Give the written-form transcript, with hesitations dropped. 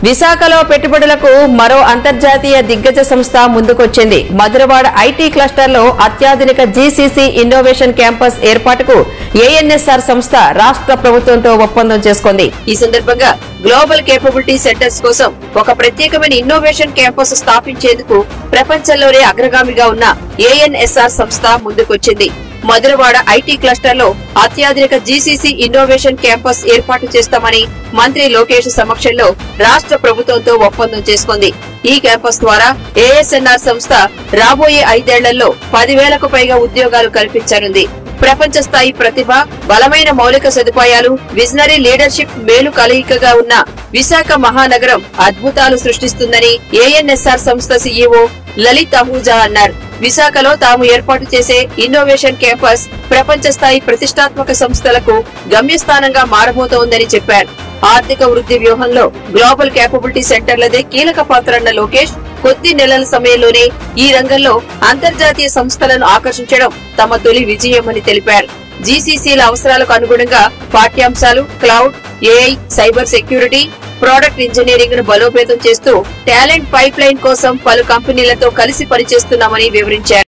విశాఖలో పెట్టుబడులకు మరో అంతర్జాతీయ దిగ్గజ సంస్థ ముందుకొచ్చింది. మధురవాడ ఐటీ క్లస్టర్లో అత్యాధునిక జీసీసీ ఇన్నోవేషన్ క్యాంపస్ ఏర్పాటుకు ఏఎన్ఎస్ఆర్ సంస్థ రాష్ట్ర ప్రభుత్వంతో ఒప్పందం చేసుకుంది. ఈ సందర్భంగా గ్లోబల్ కేపబిలిటీ సెంటర్స్ కోసం ఒక ప్రత్యేకమైన ఇన్నోవేషన్ క్యాంపస్ స్థాపించేందుకు ప్రపంచంలోనే అగ్రగామిగా ఉన్న ఏఎన్ఎస్ఆర్ సంస్థ ముందుకొచ్చింది. మధురవాడ ఐటీ క్లస్టర్ లో అత్యాధునిక జీసీసీ ఇన్నోవేషన్ క్యాంపస్ ఏర్పాటు చేస్తామని మంత్రి లోకేష్ సమక్షంలో రాష్ట్ర ప్రభుత్వంతో ఒప్పందం చేసుకుంది. ఈ క్యాంపస్ ద్వారా ఏఎస్ఎన్ఆర్ సంస్థ రాబోయే 5 ఏళ్లలో 10,000కు పైగా ఉద్యోగాలు కల్పించనుంది. ప్రపంచ స్థాయి ప్రతిభ, బలమైన మౌలిక సదుపాయాలు, విజనరీ లీడర్షిప్ మేలు కలయికగా ఉన్న విశాఖ మహానగరం అద్భుతాలు సృష్టిస్తుందని ఏఎన్ఎస్ఆర్ సంస్థ సీఈఓ లలిత్ అహూజా అన్నారు. విశాఖలో తాము ఏర్పాటు చేసే ఇన్నోవేషన్ క్యాంపస్ ప్రపంచ స్థాయి ప్రతిష్టాత్మక సంస్థలకు గమ్యస్థానంగా మారబోతోందని చెప్పారు. ఆర్థిక వృద్ధి వ్యూహంలో గ్లోబల్ కేపబిలిటీ సెంటర్లదే కీలక పాత్రన్న లోకేష్ కొద్ది నెలల సమయంలోనే ఈ రంగంలో అంతర్జాతీయ సంస్థలను ఆకర్షించడం తమ తొలి విజయమని తెలిపారు. జీసీసీల అవసరాలకు అనుగుణంగా పాఠ్యాంశాలు, cloud, AI, cyber security, product engineering ను బలోపేతం చేస్తూ టాలెంట్ పైప్ లైన్ కోసం పలు కంపెనీలతో కలిసి పనిచేస్తున్నామని వివరించారు.